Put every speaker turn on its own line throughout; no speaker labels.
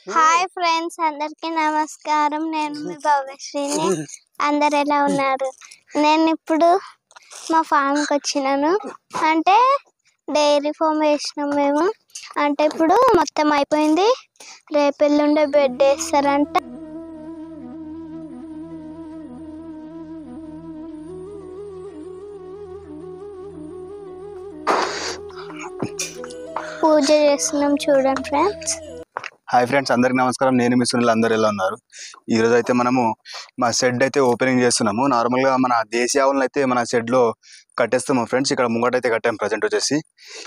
Hi friends, అందరికీ నమస్కారం. నేను మీ భవ్యశ్రీని. అందరు ఎలా ఉన్నారు? నేను ఇప్పుడు మా ఫామ్కి వచ్చినాను. అంటే డైరీ ఫామ్ వేసినాం మేము. అంటే ఇప్పుడు మొత్తం అయిపోయింది. రేపు ఎల్లుండే బెడ్ వేస్తారంట. పూజ చేస్తున్నాం, చూడండి ఫ్రెండ్స్.
హాయ్ ఫ్రెండ్స్, అందరికి నమస్కారం. నేను మీ సునీల్. అందరు ఎలా ఉన్నారు? ఈరోజు అయితే మనము మా షెడ్ అయితే ఓపెనింగ్ చేస్తున్నాము. నార్మల్గా మన దేశీ ఆవులను అయితే మన షెడ్లో కట్టేస్తాము ఫ్రెండ్స్. ఇక్కడ ముంగట అయితే కట్టాము. ప్రజెంట్ వచ్చేసి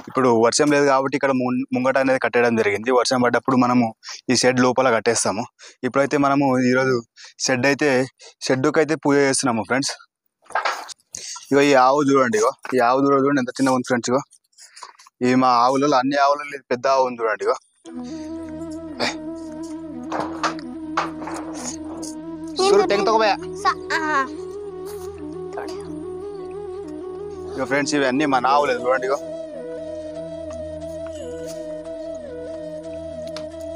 ఇప్పుడు వర్షం లేదు కాబట్టి ఇక్కడ ముంగట అనేది కట్టడం జరిగింది. వర్షం పడ్డప్పుడు మనము ఈ షెడ్ లోపల కట్టేస్తాము. ఇప్పుడైతే మనము ఈరోజు షెడ్కి అయితే పూజ చేస్తున్నాము ఫ్రెండ్స్. ఇగో ఈ ఆవు చూడండి, ఈ ఆవు చూడండి ఎంత చిన్నగా ఉంది ఫ్రెండ్స్. ఈ మా ఆవులలో అన్ని ఆవులలో పెద్ద ఆవు ఉంది చూడండి. ఫ్రెండ్స్ ఇవి అన్ని మన ఆవులేదు చూడండి.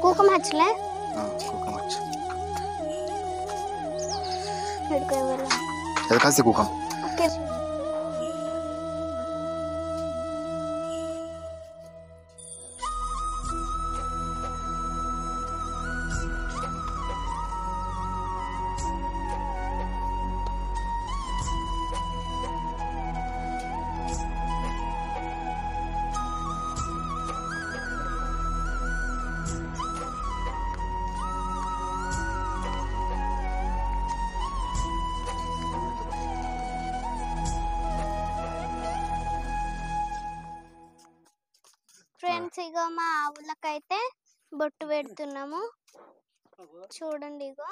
కుక్కమచ్చలే
కాసి కుక్కం.
ఫ్రెండ్స్, ఇగో మా ఆవులకైతే బొట్టు పెడుతున్నాము. చూడండి, ఇగో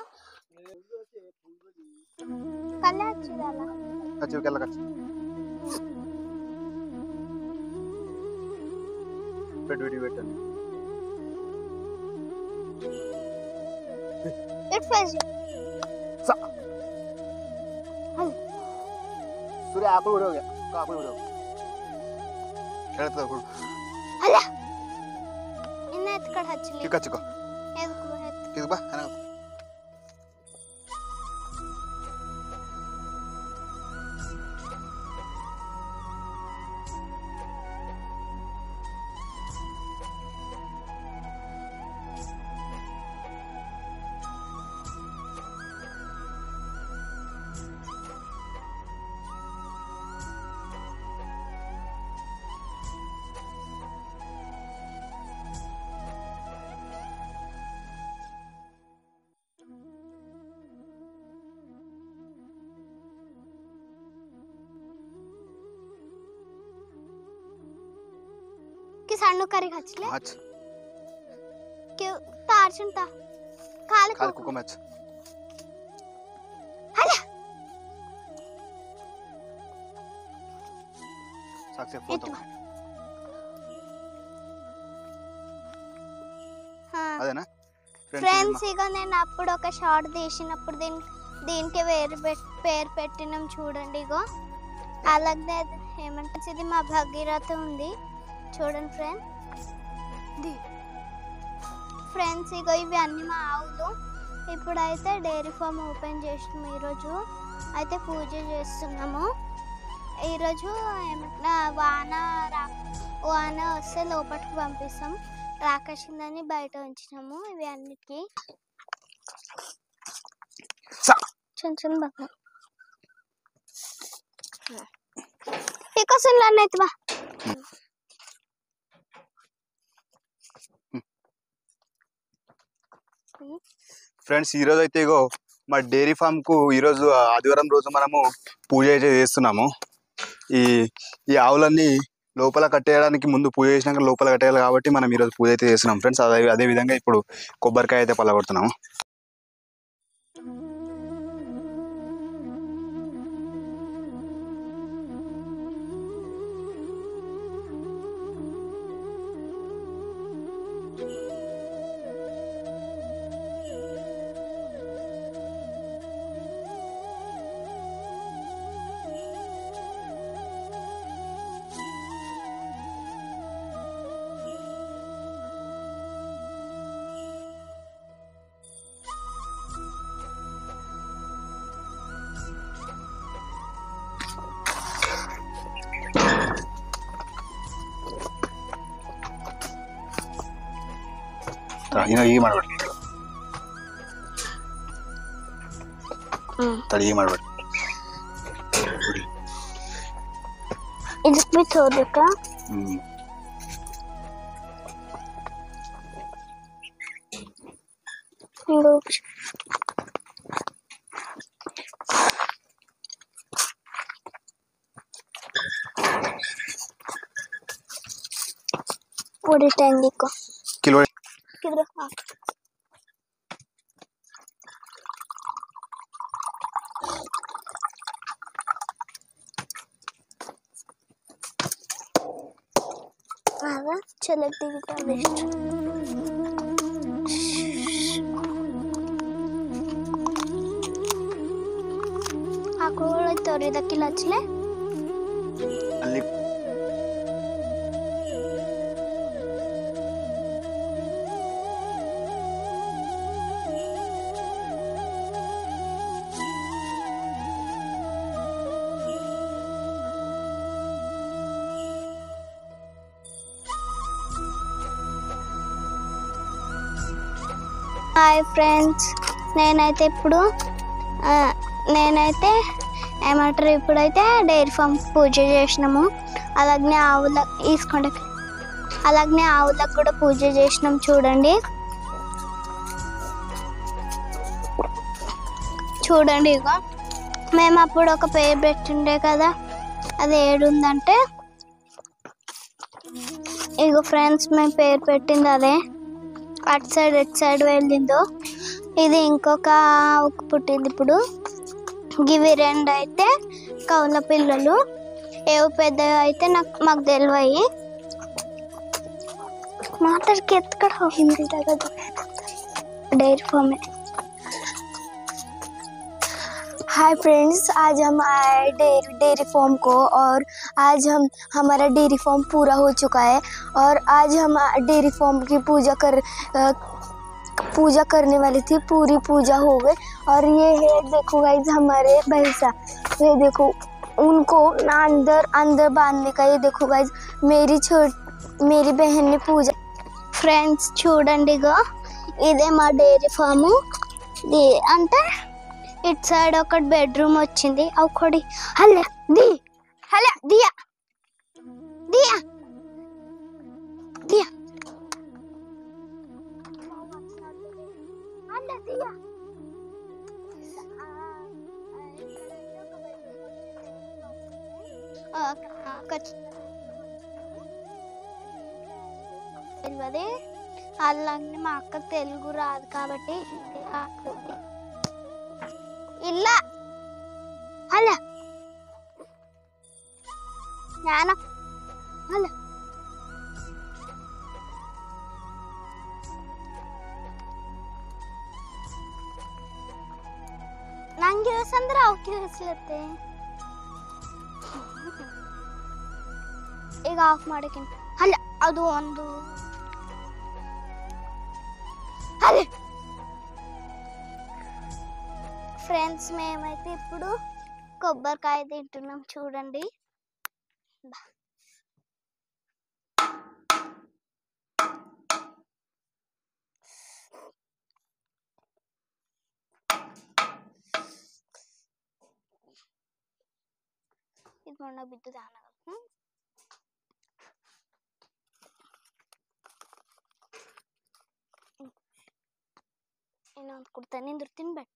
सन्नु करी खचले क्यों तार चुनता काल
कुको मैच
हला
साक्षी फोटो అదేనా
ఫ్రెండ్స్? ఇగో నేను అప్పుడు ఒక షార్ట్ తీసినప్పుడు దీనికి పేరు పెట్టినాం చూడండి. ఇగో అలాగే ఏమంటారు, ఇది మా భగీరథ ఉంది చూడండి ఫ్రెండ్స్. ఇగో ఇవి అన్ని మా ఆవులు. ఇప్పుడైతే డైరీ ఫామ్ ఓపెన్ చేసినాము. ఈరోజు అయితే పూజ చేస్తున్నాము. ఈరోజు ఏమంటే వాన వస్తే లోపలికి పంపిస్తాం. రాకసిందని బయట ఉంచినాము. ఇవి అన్నిటికీ చిన్న బాగా బా
ఫ్రెండ్స్. ఈరోజు అయితే ఇగో మా డైరీ ఫామ్ కు ఈరోజు ఆదివారం రోజు మనము పూజ అయితే చేస్తున్నాము. ఈ ఆవులన్నీ లోపల కట్టేయడానికి ముందు పూజ చేసినాక లోపల కట్టేయాలి కాబట్టి మనం ఈరోజు పూజ అయితే చేస్తున్నాం ఫ్రెండ్స్. అదే విధంగా ఇప్పుడు కొబ్బరికాయ అయితే పలగొడుతున్నాము. ಈಗ ಮಾಡ್ಬೇಡಿ ತಡಿ ಈಗ ಮಾಡ್ಬೇಡಿ
ಇದಕ್ಕೆ ಬಿಟ್ಟು ಹೋಗ್ಬೇಕಾ पूरी टैंगी को
किलो
किधर हाँ चलो टीवी का बेस्ट आकोल तोरी दक्की लचले
ಅಲ್ಲಿ
హాయ్ ఫ్రెండ్స్ నేనైతే ఏమంటారు ఇప్పుడైతే డైరీ ఫామ్ పూజ చేసినాము అలాగనే ఆవులకు కూడా పూజ చేసినాం చూడండి ఇగో మేము అప్పుడు ఒక పేరు పెట్టిండే కదా అది ఏడుందంటే ఇగో ఫ్రెండ్స్ మేము పేరు పెట్టింది అదే అటు సైడ్ వెళ్ళిందో ఇది ఇంకొక పుట్టింది ఇప్పుడు ఇవి రెండు అయితే కౌల పిల్లలు ఏవో పెద్దవి అయితే మాకు తెలివాయి మాటకి ఎత్తుకడ హిందీ డైరీ ఫామ్ है।
हाय फ्रेंड्स, आज हम आए डेयरी फार्म को और आज हमारा डेयरी फार्म पूरा हो चुका है और आज हम डेयरी फार्म की पूजा करने वाली थी। पूरी पूजा हो गई और ये है देखो गाइस हमारे भैंसा, ये देखो उनको अंदर बांधने का। ये देखो गाइस मेरी बहन ने पूजा।
ఫ్రెండ్స్ చూడండి ఇగో ఇదే మా డైరీ ఫాము అంటే ఇటు సైడ్ ఒకటి బెడ్రూమ్ వచ్చింది ఒకటి దియా తెలియదు అలాగే మా అక్కకు తెలుగు రాదు కాబట్టి ಇಲ್ಲ ಅಲ್ಲ ನಾನು ಅಲ್ಲ ನಂಗೆ ಅಂದ್ರೆ ಅವಕ್ಕೆ ಹೆಸಲತ್ತೆ ಈಗ ಆಫ್ ಮಾಡಕ್ಕಿಂತ ಅಲ್ಲ ಅದು ಒಂದು అరే ఫ్రెండ్స్ మేమైతే ఇప్పుడు కొబ్బరికాయ తింటున్నాం చూడండి ఇది మొన్న బిద్దు దానగా ಇನ್ನೊಂದು ಕೊಡ್ತಾನೆ ನಿಂದಿರ್ತೀನಿ ಬೇಡ